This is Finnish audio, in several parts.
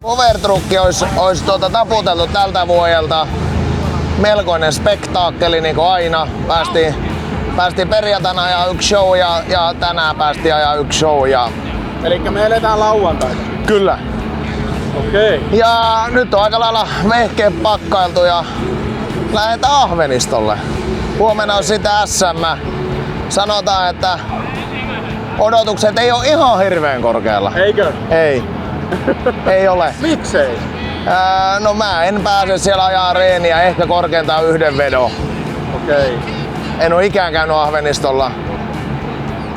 Powertrukki olisi taputeltu tältä vuodelta. Melkoinen spektaakkeli niin kuin aina. Päästiin perjantaina ajaa yksi show ja tänään päästiin ajaa yksi show. Elikkä me eletään lauantaita? Kyllä. Okei. Ja nyt on aika lailla vehkeet pakkailtu ja lähdetään Ahvenistolle. Huomenna on sitä SM. Sanotaan, että odotukset ei ole ihan hirveän korkealla. Eikö? Ei. Ei ole. Miksei? No mä en pääse siellä ajaa reeniä, ehkä korkeintaan yhden vedon. Okei. En oo ikään käynyt Ahvenistolla.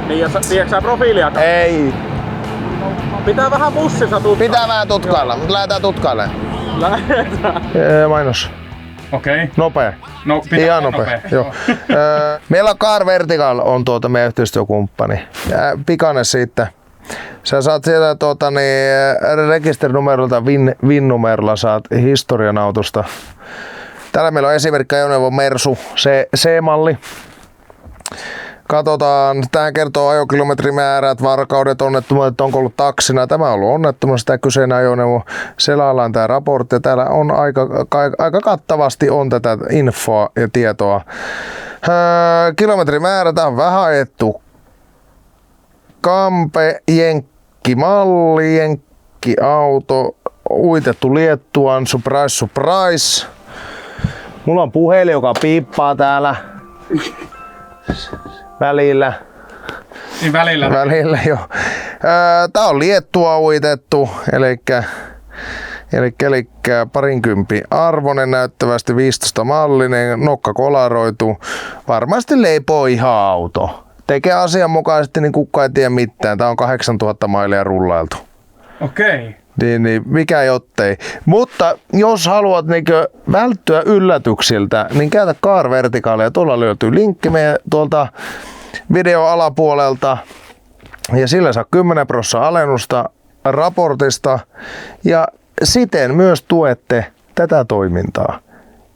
Niin ja tiedätkö sä profiiliakaan? Ei. Pitää vähän bussissa tutkailla. Pitää vähän tutkailla, mutta lähdetään tutkailemaan. Lähdetään. Mainos. Okei. Nopea. No, pitää ihan nopea. Joo. Meillä on Car Vertical on meidän yhteistyökumppani. Pikainen siitä. Sä saat sieltä rekisterinumerolta VIN-numerolla saat historian autosta. Täällä meillä on esimerkki ajoneuvo Mersu C-malli. Katsotaan, tämä kertoo ajokilometrimäärät, varkaudet, onnettomuudet, onko ollut taksina. Tämä on ollut onnettomuus, tämä kyseinen ajoneuvo. Selaillaan tämä raportti. Täällä on aika kattavasti on tätä infoa ja tietoa. Kilometrimäärä, tämä on vähän ajettu. Kampe, jenkkimalli, jenkkiauto, uitettu Liettuaan, surprise. Mulla on puhelin, joka piippaa täällä. Välillä. Niin välillä. Välillä, joo. Tää on Liettua uitettu, elikkä parinkympin arvoinen, näyttävästi 15 mallinen, nokka kolaroitu. Varmasti leipoo ihan auto. Tekee asianmukaisesti, niin kukaan ei tiedä mitään. Tää on 8000 mailia rullailtu. Okei. Niin, mikä jottei. Mutta jos haluat välttyä yllätyksiltä, niin käytä Car Verticalia. Tuolla löytyy linkki meidän tuolta video alapuolelta. Ja sillä saa 10% alennusta raportista. Ja siten myös tuette tätä toimintaa.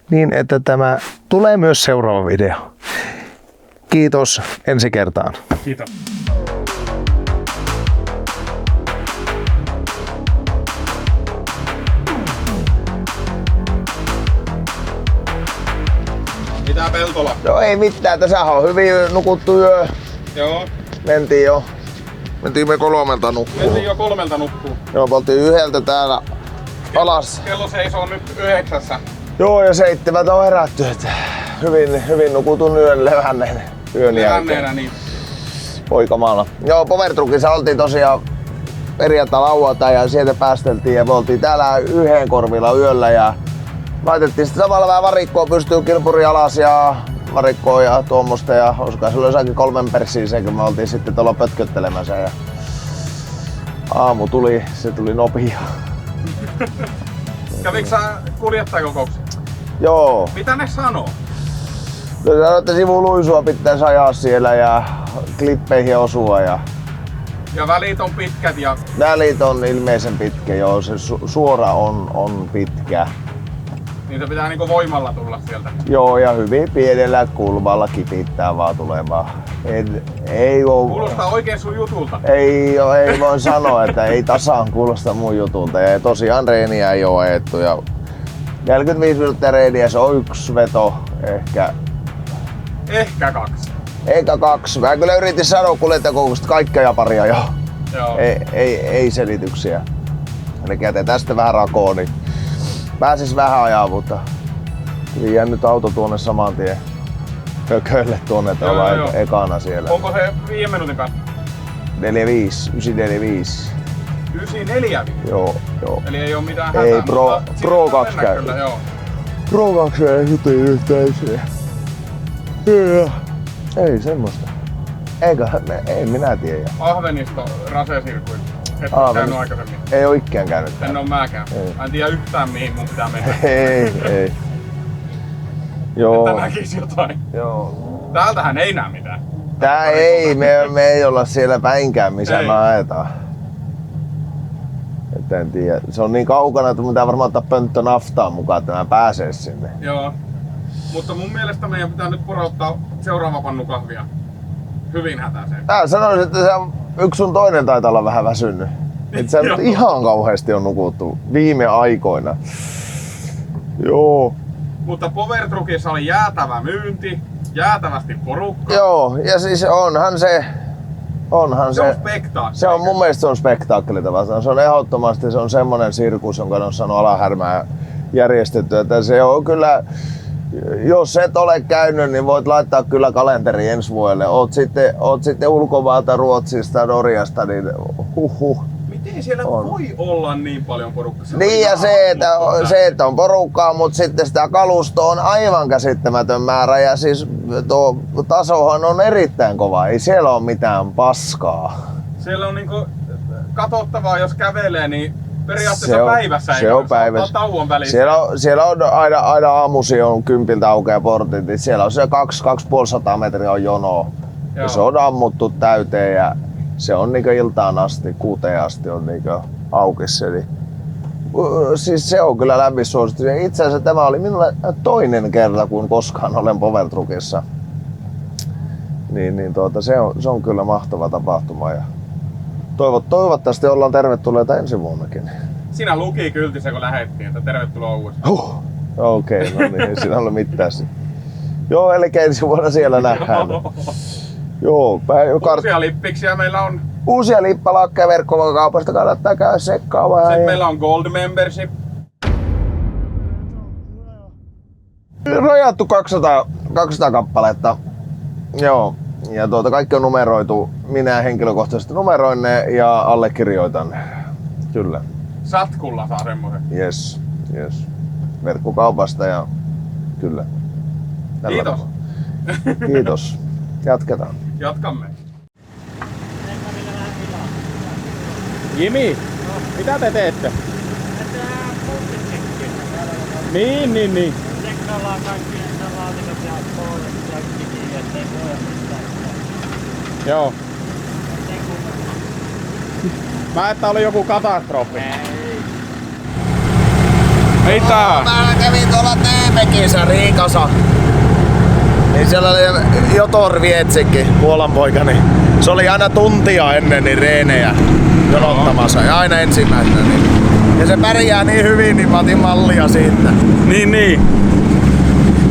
Niin, että tämä tulee myös seuraava video. Kiitos ensi kertaan. Kiitos. Mitä Peltola? No ei mitään, tässähän on hyvin nukuttu yö. Joo. Mentiin me 3 nukkuun. Mentiin jo 3 nukkuun. Joo, me oltiin 1 täällä alas. Kello seisoo nyt 9. Joo, ja 7 on herätty. Että hyvin nukutun yön levänneen yön jälkeen. Niin. Poikamaalla. Joo, Powertruckissa oltiin tosiaan perjantai lauantai ja sieltä päästeltiin ja me oltiin täällä 1 korvilla yöllä ja laitettiin sitten samalla vähän varikkoa pystyy kilpuri alas ja varikkoa ja tuommoista ja olisiko se jossakin 3 persiä se, kun me oltiin sitten tuolla pötköttelemässä ja aamu tuli nopea. Kävikö sä kuljettajakokouksia? Joo. Mitä ne sanoo? No sanoi, että sivuluisua pitäisi ajaa siellä ja klippeihin osua ja välit on pitkät ja... välit on ilmeisen pitkä, joo, se suora on pitkä. Niin se pitää niinku voimalla tulla sieltä. Joo, ja hyvin pienellä kulmalla kipittää vaan tulemaan. Ei oo... Kuulostaa oikein sun jutulta. Ei voi sanoa, että ei tasaan kuulosta mun jutulta. Ja tosiaan reeniä ei oo ajettu. Ja 45 minuuttia reeniä, se on 1 veto, ehkä 2. Eikä 2. Mä kyllä yritin sanoa kuljettajakoukusta kaikkea japaria jo. Joo. Ei selityksiä. Eli jätetään sitten vähän rakoon, niin pääsis vähän ajaa, mutta vien nyt auto tuonne saman tien hökölle tuonne, että ollaan ekana siellä. Onko se 5 minuutin kanssa? 945. 945? Joo. Eli ei oo mitään hätää. Ei, Pro 2 käy. Kyllä, joo. Pro 2 ei jutin yhteen. Ei semmoista. Ei minä tiedä. Ahvenisto rasesirkuit. Et käynyt aikaisemmin. Ei oo ikkään käynyt. En oo mäkään. Mä en tiedä yhtään mihin mun pitää mennä. Ei. Joo. Että näkis jotain. Joo. Täältähän ei näe mitään. Tää ei, me ei olla siellä päinkään missä me ajetaan. Et en tiedä. Se on niin kaukana, että mun pitää varmaan ottaa pönttö naftaa mukaan, että mä pääsen sinne. Joo. Mutta mun mielestä meidän pitää nyt porouttaa seuraava pannu kahvia. Hyvin hätäiseen. Mä sanoisin, että se on yksi sun toinen taitaa olla vähän väsynyt. Et sä nyt ihan kauheasti on nukuttu viime aikoina. Joo. Mutta Power Truckissa oli jäätävä myynti, jäätävästi porukkaa. Joo, ja siis onhan se... Se on spektaakkeli. Se on mun mielestä se on spektaakkelita. Se on ehdottomasti se on semmonen sirkus, jonka on saanut Alahärmää järjestetty. Että se on kyllä, jos et ole käynyt, niin voit laittaa kyllä kalenteri ensi vuodelle. Oot sitten ulkomailta, Ruotsista, Norjasta, niin Miten siellä voi olla niin paljon porukkaa? Niin ja se, että on porukkaa, mutta sitten sitä kalustoa on aivan käsittämätön määrä ja siis tuo tasohan on erittäin kova, ei siellä ole mitään paskaa. Siellä on niinku katsottavaa, jos kävelee, niin periaatteessa päivässä se on päivässä. Tauon välissä. Siellä on aina aamusi on 10 aukeaa portit, niin siellä on se 200-250 metriä on jonoa. Ja se on ammuttu täyteen ja se on niinku iltaan asti, 6 asti on niinku auki se. Niin, siis se on kyllä lämmin suositus. Itse asiassa tämä oli minulle toinen kerta, kun koskaan olen Power Truckissa. Se on kyllä mahtava tapahtuma. Ja toivottavasti ollaan tervetulleita ensi vuonnakin. Sinä luki kyltissä, kun lähettiin, että tervetuloa uudestaan. Okei, no niin, ei siinä ole mitään. Joo, eli ensi vuonna siellä nähdään. Joo, uusia lippiksiä meillä on. Uusia lippalakkeja verkkokaupasta kannattaa käydä sekkaamaan. Sitten meillä on Gold Membership. Rajattu 200 kappaletta. Joo. Ja kaikki on numeroitu. Minä henkilökohtaisesti numeroin ne ja allekirjoitan. Kyllä. Satkulla saa semmoisen. Yes. Verkkokaupasta ja kyllä. Tällä Kiitos. tavalla. Kiitos. Jatketaan. Jatkamme. Jimi, mitä te teette? Niin. Teknoloa kaikki laatikot ja koulut ja kiviä, ettei voi mitään. Joo. Mä että oli joku katastrofi. Mitä? Mä kävin tuolla Teemekissä Riikassa. Niin siellä oli Jotor Vietsikki, Puolan poika, niin se oli aina tuntia ennen niin reenejä jonottamassa ja aina ensimmäisenä. Niin. Ja se pärjää niin hyvin, niin mä otin mallia siitä. Niin.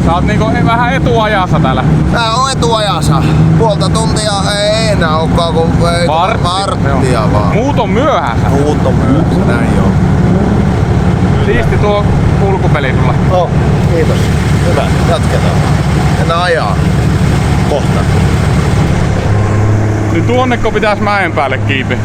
Sä oot niinku vähän etuajassa täällä. Mä oon etuajassa. Puolta tuntia ei enää olekaan kuin varttia vaan. Muut on myöhässä. Muut on myöhässä, näin joo. Siisti tuo kulkupeli sulla. No, kiitos. Hyvä, jatketaan. Mennään ajaa. Kohta. Nyt tuonneko pitäis mäen päälle kiipi?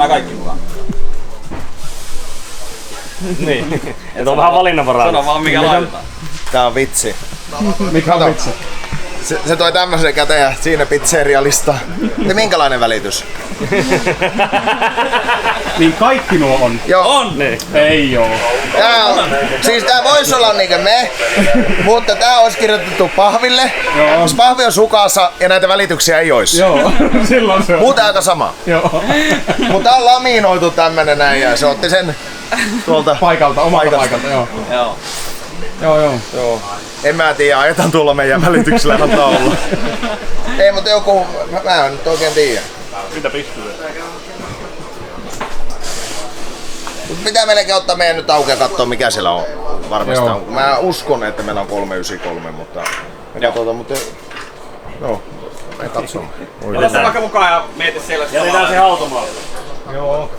nää kaikki mukaan. Niin. Et on vähän valinnanvaraa. Sano vaan mikä laitetaan. Tää on vitsi. Mikä on vitsi? Se toi tämmösen käteen ja siinä pizzerialista. Ja minkälainen välitys? Niin kaikki nuo on. Joo. On! Niin. Ei oo. Siis tää vois olla niinkö me, mutta tää olisi kirjoitettu pahville. Jos pahvi on sukassa ja näitä välityksiä ei ois. Joo, silloin se on. Muuten aika sama. Joo. Mutta tää on laminoitu tämmönen näin ja se otti sen tuolta Paikalta, omalta paikalta, joo. Joo. Joo. En mä tiedä, ajetaan tulla meidän välityksellä ihan taululla. Ei, mutta joku, mä en nyt oikein tiedä. Mitä pystyy? Pitää melkein ottaa meidän nyt auki ja katsoa mikä siellä on varmistaa. Mä uskon, että meillä on 393, mutta me katsotaan, mutta joo, me katsomaan. Ota se vaikka mukaan ja mieti siellä sitä Jätetään se automaali. Joo.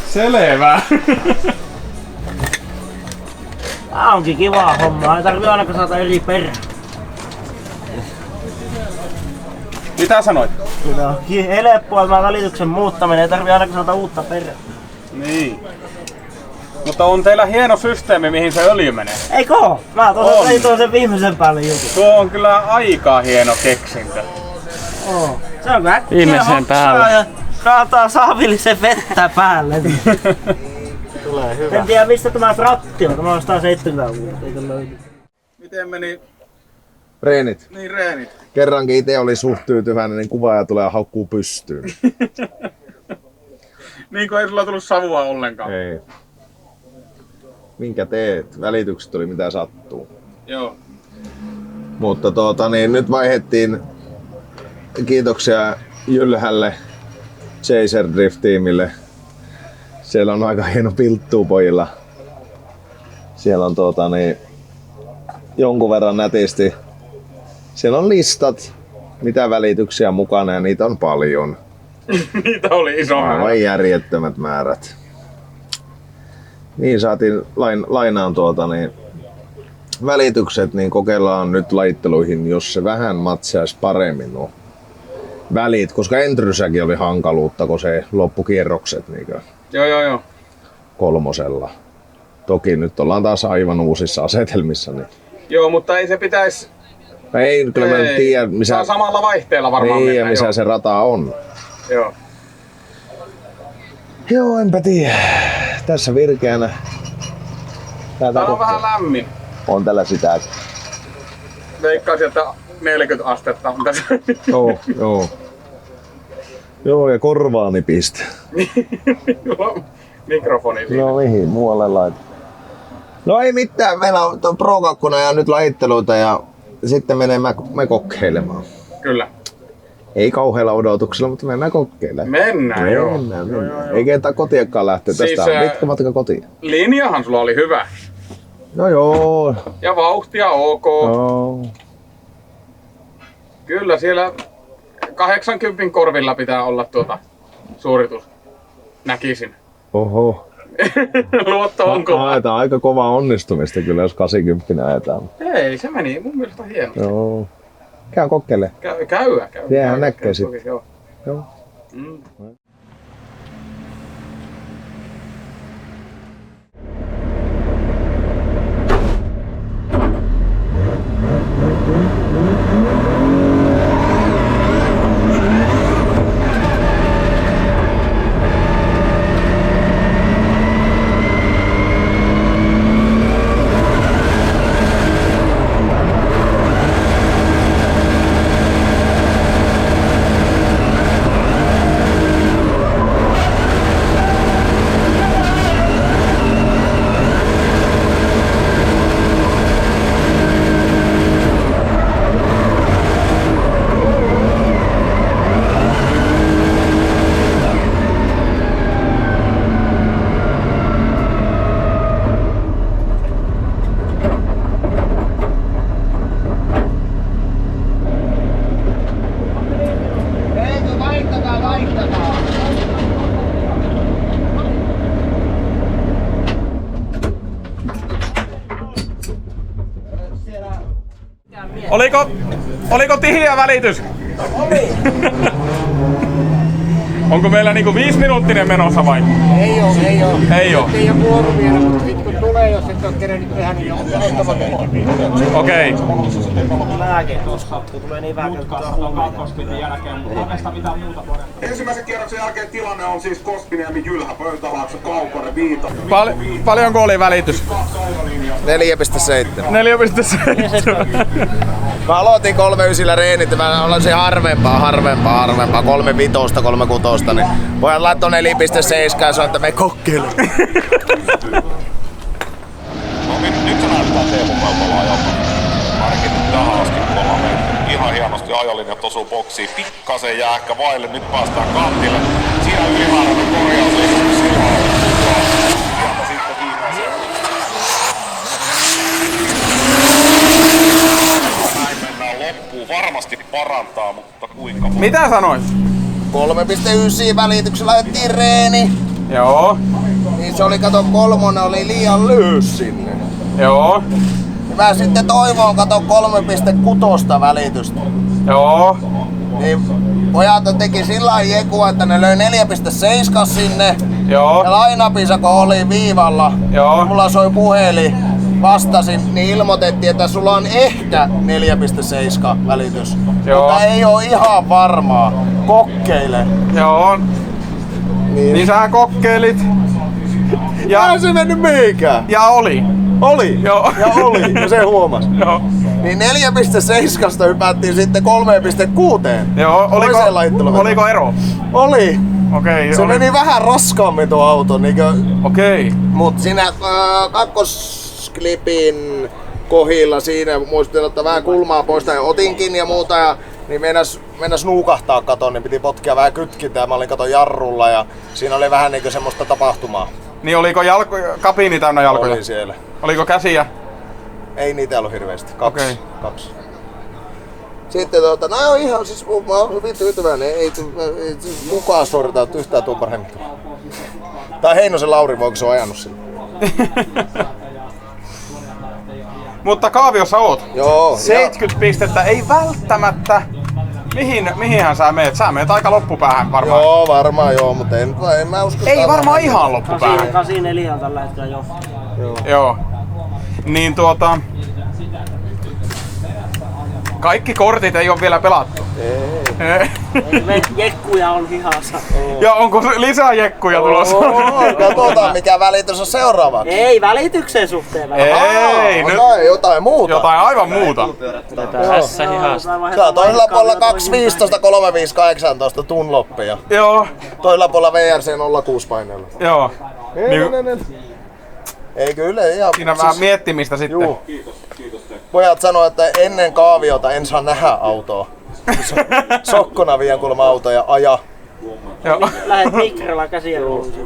Selvä. Tää onkin kivaa hommaa, ei tarvii ainakaan saada eri perään. Mitä sanoit? Kyllä on helppoa tämä välityksen muuttaminen, ei tarvii ainakaan saada uutta perää. Niin. Mutta on teillä hieno systeemi, mihin se öljy menee. Eikö oo? Mä tuon sen viimeisen päälle jutun. Tuo on kyllä aika hieno keksintö. Oo. Se on kyllä äkkiä Viimeiseen hoksaa päälle. ja kaataa saavillisen vettä päälle. Tulee hyvä. En tiedä mistä tämä tratti on, tämä on 170 vuotta, eikö löydy. Miten meni Reenit. niin reenit? Kerrankin itse oli suht tyytyväinen, niin kuvaaja tulee haukkuu pystyyn. Niin kuin ei sulla tullut savua ollenkaan. Ei. Minkä teet? Välitykset oli mitä sattuu. Joo. Mutta nyt vaihdettiin, kiitoksia Jylhälle, Chaser Drift-tiimille. Siellä on aika hieno pilttuu pojilla. Siellä on jonkun verran nätisti. Siellä on listat, mitä välityksiä mukana ja niitä on paljon. Niitä oli iso määrä. Aivan järjettömät määrät. Niin saatiin lainaan välitykset, niin kokeillaan nyt laitteluihin, jos se vähän matsaisi paremmin nuo välit, koska Entryssäkin oli hankaluutta, kun se loppukierrokset niin Joo. kolmosella. Toki nyt ollaan taas aivan uusissa asetelmissa. Niin. Joo, mutta ei se pitäisi... Ei, kyllä mä en tiedä, Se missä, on samalla vaihteella varmaan niin, ja mennä, missä joo. se rata on. Joo. Joo, enpä tiedä. Tässä virkeänä. Tää on vähän lämmin. On tällä sitä. Veikkaisin, että 40 astetta on tässä. Joo. Joo, ja korvaani pistä. Mikrofoni siinä. No mihin, muualle laitan. No ei mitään, meillä on tuon Pro 2 ja nyt laitteluita ja sitten menee me kokeilemaan. Kyllä. Ei kauhealla odotuksella, mutta mennään kokeilemaan. Mennään, joo. Mennään. Ei ketään kotiakaan lähteä. Siis, Tästä on pitkä matka kotiin. Linjahan sulla oli hyvä. No joo. Ja vauhtia ok. No. Kyllä siellä 80 korvilla pitää olla suoritus. Näkisin. Oho. Luotto on kova. Ajetaan aika kovaa onnistumista kyllä, jos 80 ajetaan. Ei, se meni mun mielestä hienosti. Joo. Käy kokeile. Käy. Sehän näkee sitten. Joo. Joo. Mm. Oliko tihiä välitys? Onko meillä niinku 5-minuuttinen menossa vai? Ei oo. Ei oo. Ei oo vuoro vielä, mutta sit kun tulee, jos et oo kerennyt tehdä, niin on ottava kerennyt. Okei. Lääke tuossa, kun tulee niin vähän Ensimmäisen kierroksen jälkeen tilanne on siis Koskiniemi, Jylhä, Pöytälaakso, Kaukonen, Viita. Paljonko oli välitys? 4,7. 4,7. Mä aloitin 3,9 reenit ja mä olisin harvempaa. 3,5, 3,6, niin pojat laittoi 4,7 ja sanoi, että me kokeile. No nyt se näyttää Teemu Kalpala ajalta. Ainakin nyt tähän asti kun ollaan menty. Ihan hienosti ajolinjat osuu boksiin. Pikkasen jää ehkä vaille. Nyt päästään kantille. Siinä ylimääräinen korjaus lisäksi silloin. Sieltä sitten viimeiseen. Näin mennään loppuun. Varmasti parantaa, mutta kuinka monta? Mitä sanoit? 3,9 välityksellä ajettiin reeni. Joo. Niin se oli, kato, 3 oli liian lyhyt sinne. Joo. Mä sitten toivon, kato, 3,6 välitystä. Joo. Niin pojat teki sillä lailla jekua, että ne löi 4,7 sinne. Joo. Ja lainapisako oli viivalla. Joo. Mulla soi puhelin. Vastasin, niin ilmoitettiin, että sulla on ehkä 4,7 välitys. Joo. Mutta ei oo ihan varmaa. Kokkeile. Joo. Niin sä kokeilit. Ja se mennyt mihinkään. Ja oli. Oli. Joo. Ja oli. Ja se huomasi. Joo. Niin 4,7 hypättiin sitten 3,6. Joo. Oliko ero? Oli. Okei. Se meni vähän raskaammin tuo auto. Okei. Mut siinä kakkosklipin kohdilla siinä muistin ottaa vähän kulmaa pois ja otinkin ja muuta ja niin meinas nuukahtaa katon, niin piti potkia vähän kytkintää. Mä olin katon jarrulla ja siinä oli vähän niinku semmoista tapahtumaa. Niin oliko kabiini täynnä jalkoja? Oli siellä. Oliko käsiä? Ei niitä ollut hirveästi. Kaksi. Sitten no joo, ihan siis mä oon hyvin tyytyväinen. Ei mukaan suoritautu yhtään tuon paremmin. Tai Heinosen Lauri, voiko se on ajanut sillä? Mutta kaaviossa oot. Joo. 70 pistettä ei välttämättä. Mihinhän sä meet? Sä meet aika loppupäähän varmaan. Joo, varmaan joo, mutta en mä usko. Ei varmaan ihan loppupäähän. 84 on tällä hetkellä jo. Joo. Niin kaikki kortit ei ole vielä pelattu. Ei. Jekkuja on hihassa. Ja onko lisää jekkuja tulossa? Katsotaan mikä välitys on seuraava. Ei välityksen suhteen. Ei, nyt jotain muuta. jotain aivan muuta. Tässä hihassa. Tää on toisella puolella 2.15, 3.5.18 tunloppia. Joo, Toisella puolella VRC 06 paineella. joo. Ei kyllä ihan. Siinä vähän miettimistä sitten. Juu. Pojat sanoo, että ennen kaaviota en saa nähdä autoa. Sokkona vien kuulemma auto ja aja. Joo. Lähet mikrolla käsiä luusiin.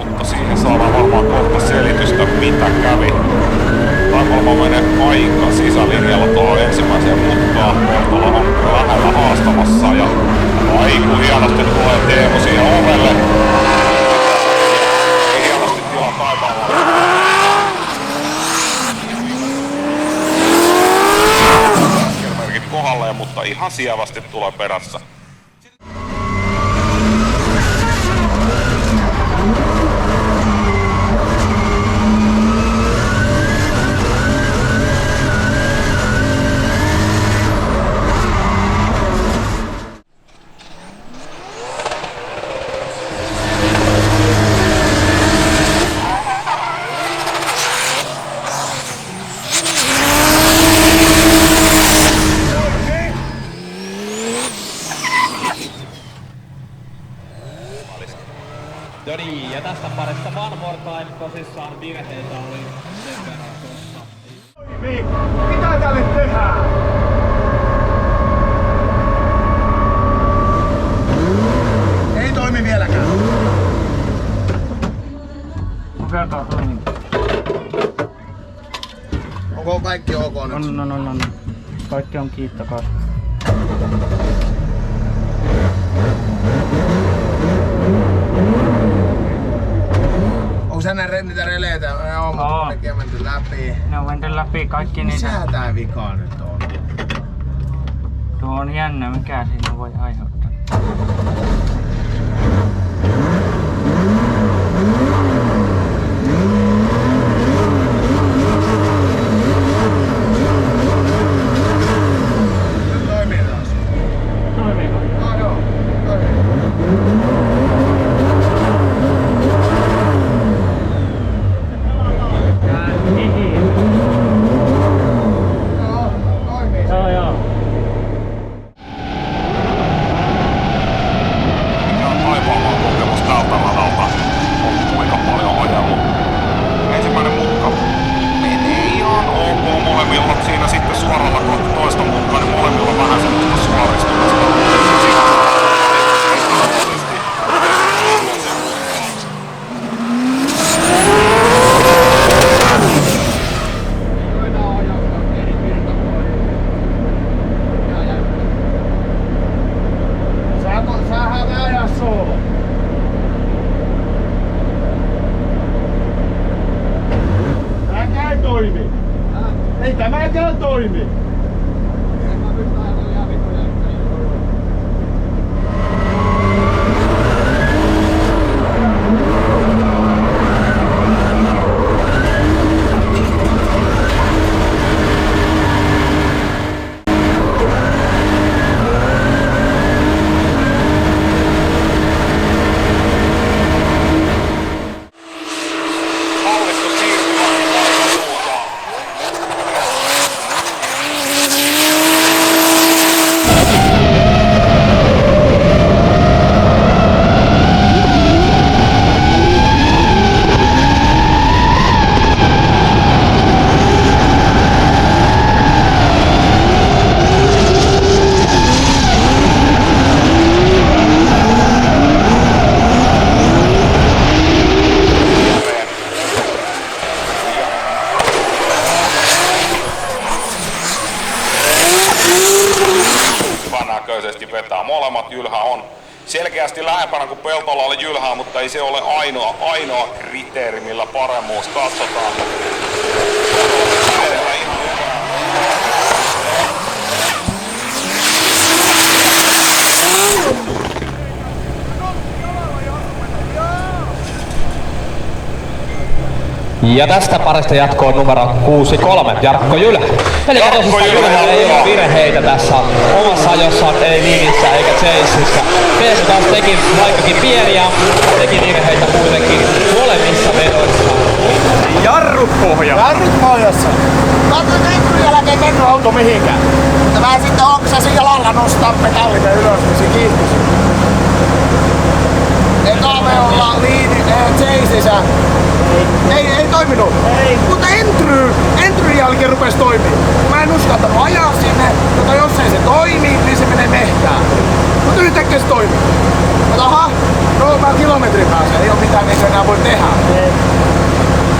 Mutta siihen saadaan varmaan kohta selitystä, mitä kävi. Taipalma menee aika sisälinjalla tuohon ensimmäiseen mutkaan. Tuolla on lähellä haastamassa ja aiku hienosti tulee Teemu siihen ovelle. Hienosti tilaa Taipalma. Askelmerkit kohdalleen, mutta ihan sievästi tulee perässä. No niin, ja tästä parista One More Time tosissaan virheitä oli sen verran tossa. Mitä tälle tehdään? Ei toimi vieläkään. Onko kaikki ok nyt? On. Kaikki on kiittakaa. Onko sä niitä releitä? Joo, mutta nekin on menty läpi. Ne on menty läpi kaikki niitä. Missä tää vika nyt on? Tuo on jännä, mikä siinä voi aiheuttaa. Ei tämäkään toimi. Näköisesti vetää molemmat. Jylhä on selkeästi lähempänä kuin Peltola oli Jylhää, mutta ei se ole ainoa kriteeri, millä paremmuus katsotaan. Ja tästä parista jatkoon numero 6-3, Jarkko Jylhä. Eli tosissaan Jylhällä ei ole virheitä tässä omassa ajossaan, ei Leanissä eikä Chasessa. PS taas teki vaikkakin pieniä, teki virheitä kuitenkin molemmissa vedoissa. Jarrut pohja! Jarrut pohjassa. Katsotaan sen jälkeen mennyt auto mihinkään. Mutta mä sitten oksasin jalalla nostaa metallinen ylös, niin se kiihtyisi. Ekaveolla Chasessa. Ei toiminut. Ei. Mutta Entryn jälkeen rupes toimii. Mä en uskaltanut ajaa sinne, mutta jos ei se toimi, niin se menee mehtään. Mutta yhtäkkiä se toimii. Mutta aha, no mä kilometrin päässä, ei oo mitään mikä enää voi tehdä.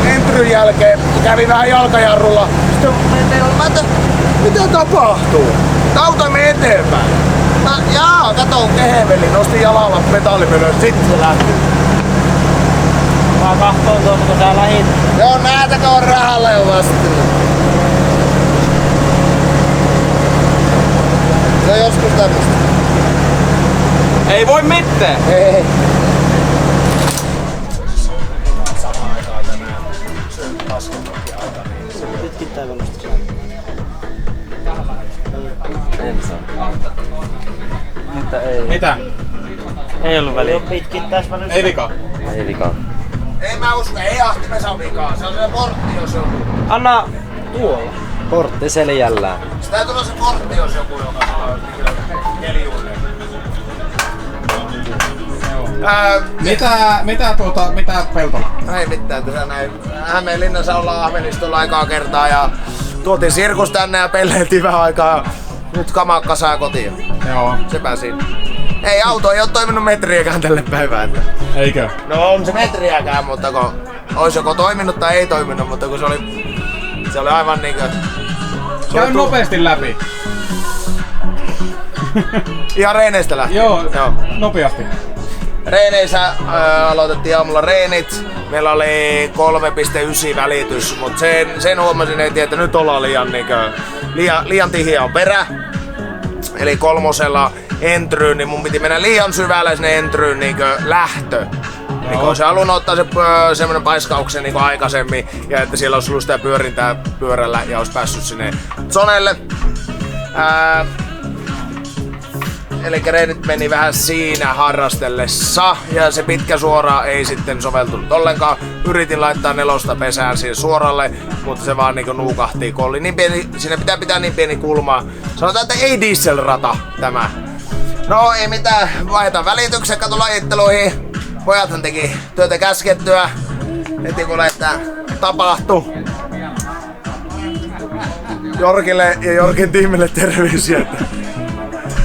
Entryn jälkeen kävi vähän jalkajarrulla. Sitten mä mitä tapahtuu? Auto ei mene eteenpäin. Jaa, kato keheveli, nosti jalalla metallimönön, sitten se lähti. Mä kahtoon tuossa, kun tää lähit. Joo, näätäkö on rahalle jo vastilla. Se on joskus tämmöstä. Ei voi mitään! Ei. Pitkittää varmasti. Mutta ei. Mitä? Ei ollut väliä. Pitkittäis mä nyt. Ei vika. Ei vika. Ei mä usko, ei ahtimessa on vikaa. Se on se portti, jos joku. Anna tuolla. Portti seljällään. Se täytyy olla se portti, jos joku, joka on keljuille. Mitä Peltola? Ei mitään, tässä näin. Hämeenlinnassa ollaan Ahvenistolla aikaa kertaa ja tuotiin sirkus tänne ja pelleiltiin vähän aikaa. Nyt kamaa kasaan kotiin. Joo. Sepä siinä. Ei, auto ei oo toiminut metriäkään tälle päivään. Eikö? No on se metriäkään, mutta kun ois joko toiminut tai ei toiminut, mutta kun se oli aivan niinkö... Käy nopeasti läpi. Ihan reeneistä lähtien. Joo, nopeasti. Reeneissä aloitettiin aamulla reenit. Meillä oli 3.9 välitys, mutta sen huomasin heti, että nyt ollaan liian tihiä on perä. Eli kolmosella entryyn, niin mun piti mennä liian syvälle sinne entryyn niinkö lähtö. Niin kun olisi halunnut ottaa se semmonen paiskauksen niin aikaisemmin ja että siellä olisi ollut sitä pyörintää pyörällä ja olisi päässyt sinne zonelle. Eli reenit meni vähän siinä harrastellessa ja se pitkä suora ei sitten soveltunut ollenkaan. Yritin laittaa 4 pesään siihen suoralle, mutta se vaan niinku nuukahtii, kun oli niin pieni, siinä pitää niin pieni kulma. Sanotaan, että ei dieselrata tämä. No ei mitään, vaihdetaan välityksen katulajitteluihin. Pojathan teki työtä käskettyä heti kun lähtää tapahtu. Jorkille ja Jorkin tiimille terveisiä, että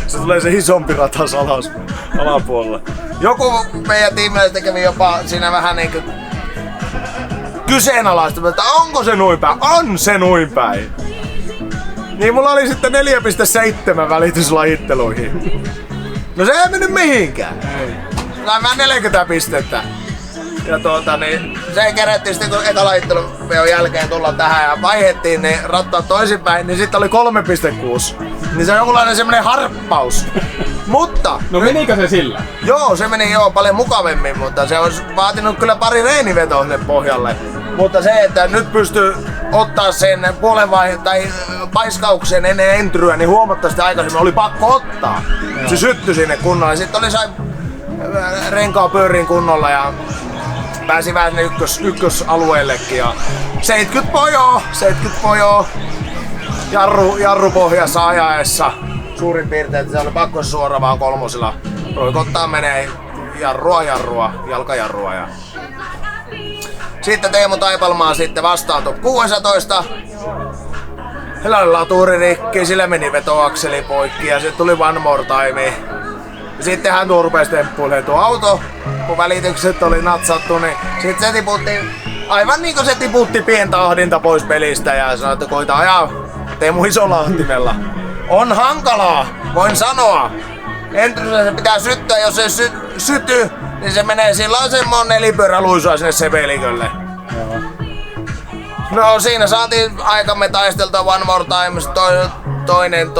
se tulee se isompi ratas alapuolella. Joku meidän tiimiläistä kävi jopa siinä vähän niinku kyseenalaista, että onko se noin päin? On se noin päin! Niin mulla oli sitten 4,7 välityslajitteluihin. No se ei mennyt mihinkään. Sain vähän 40 pistettä. Ja niin se kerättiin sitten kun eka lajittelun jälkeen tulla tähän ja vaihdettiin ne rattaat toisinpäin, niin sitten oli 3,6. Niin se on jonkunlainen semmonen harppaus. Mutta... No menikö se sillä? Joo, se meni paljon mukavemmin, mutta se olisi vaatinut kyllä pari reenivetoa sinne pohjalle. Mutta se, että nyt pystyy ottaa sen tai paiskauksen ennen entryä, niin huomattavasti aikaisemmin oli pakko ottaa. Joo. Se syttyi sinne kunnolla. Sitten sai renkaa pyöriin kunnolla ja pääsi vähän sinne ykkösalueellekin. Ja 70 pojoo. Jarru pohjassa ajaessa. Suurin piirtein, että se oli pakko suora vaan 3. Roikottaa menee jarrua, jalkajarrua. Ja... Sitten Teemu Taipalmaa sitten vastaan top 16. Sillä oli laturi rikki, sillä meni vetoakseli poikki ja sitten tuli one more time. Sitten hän rupesi temppuilemaan tuo auto, kun välitykset oli natsattu, niin sitten se tiputti, aivan niin kuin se tiputti pientä ahdinta pois pelistä ja sanoi, että koita ajaa Teemu isolla ahtimella. On hankalaa, voin sanoa. Entryssä se pitää syttyä, jos se syty, niin se menee silloin semmonen nelipyöräluisua sinne sepelikölle. No siinä saatiin aikamme taisteltua one more time, toinen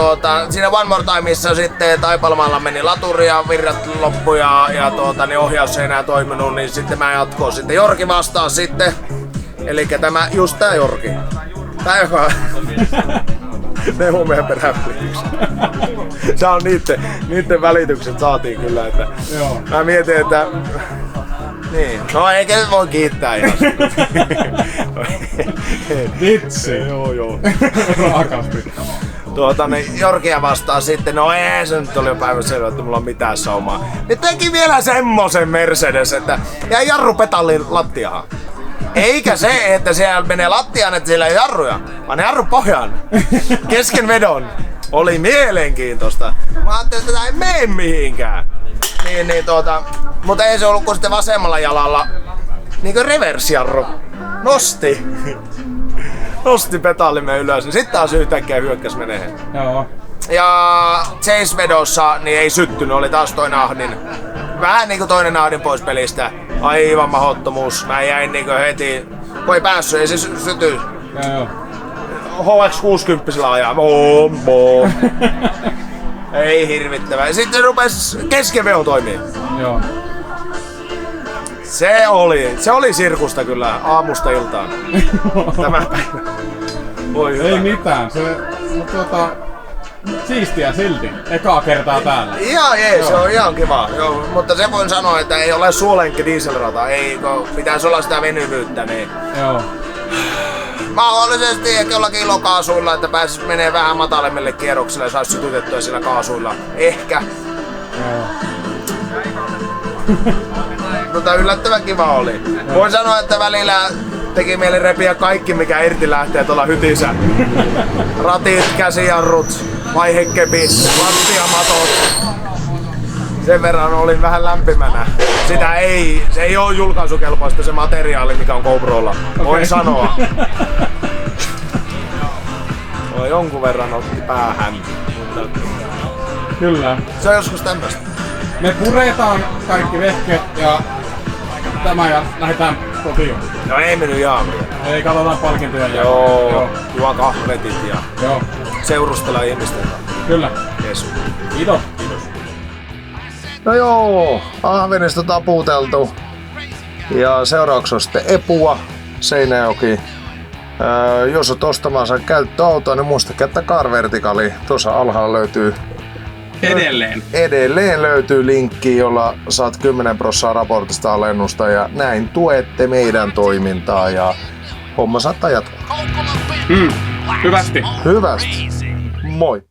siinä one more timeissa sitten Taipalmaalla meni laturi ja virrat loppu ja niin ohjaus ei enää toiminut, niin sitten mä jatkoin sitten Jorki vastaan sitten. Elikkä tää Jorki. Tää joka ne mun meidän peräävälitykset. Se on niitten välitykset saatiin kyllä, että joo. Mä mietin, että niin, no eikä voi kiittää ihan. Vitsi. Joo. Raakasti. Niin Jorkia vastaan sitten, no ei se nyt oli jo päiväselvä, että mulla on mitään saumaa. Ne teki vielä semmosen Mercedes, että jäi jarrupetallin lattiaan. Eikä se, että siellä menee lattiaan, että siellä ei jarruja, vaan ne jarru pohjaan. Kesken vedon. Oli mielenkiintoista. Mä ajattelin, että tää ei mene mihinkään. Mutta ei se ollut kuin sitten vasemmalla jalalla niinkö reversijarru. Nosti petallimme ylös, niin sitten taas yhtäkkiä hyökkäs menee. Joo. Ja Chase-vedossa niin ei syttynyt, oli taas toinen ahdin. Vähän niinku toinen ahdin pois pelistä. Aivan mahdottomuus. Mä jäin niinku heti, kun ei päässyt, ei se syty. Joo. HX60 ajaa. Bom. Ei hirvittävää. Ja sitten rupes keskenveon toimii. Joo. Se oli sirkusta kyllä aamusta iltaan. Tämä päivä. Ei mitään, siistiä silti. Ekaa kertaa täällä. Ihan se on ihan kiva. Joo, mutta se voin sanoa, että ei ole suolenki dieselrata. Ei, kun pitäisi olla sitä venyvyyttä. Niin. Joo. Mahdollisesti ehkä jollakin ilokaasuilla, että pääsis menee vähän matalemmille kierroksille ja saisi sytytettyä sillä kaasuilla. Ehkä. Joo. Mutta yllättävän kiva oli. Voin sanoa, että välillä teki mieli repiä kaikki mikä irti lähtee tuolla hytissä. Ratit, käsijarrut, vaihekepit, lattiamatot. Sen verran olin vähän lämpimänä. Se ei ole julkaisukelpoista se materiaali mikä on GoProlla. Voin sanoa. Jonkun verran otti päähän. Kyllä. Se on joskus tämmöstä. Me puretaan kaikki vehkeet ja lähdetään kotiin. No ei mennyt ihan vielä. Ei, katsotaan palkintoja. Joo. Juo kahvetit ja joo. Seurustella ihmisten kanssa. Kyllä. Jees. Kiitos. No joo, ahvenista taputeltu. Ja seuraavaksi on sitten Epua, Seinäjoki. Jos oot ostamassa käyttöautoa, niin muistakaa, että Car Vertical tuossa alhaalla löytyy. Edelleen löytyy linkki, jolla saat 10% raportista alennusta ja näin tuette meidän toimintaa ja homma saattaa jatkuu. Hyvästi. Hyvästi. Moi.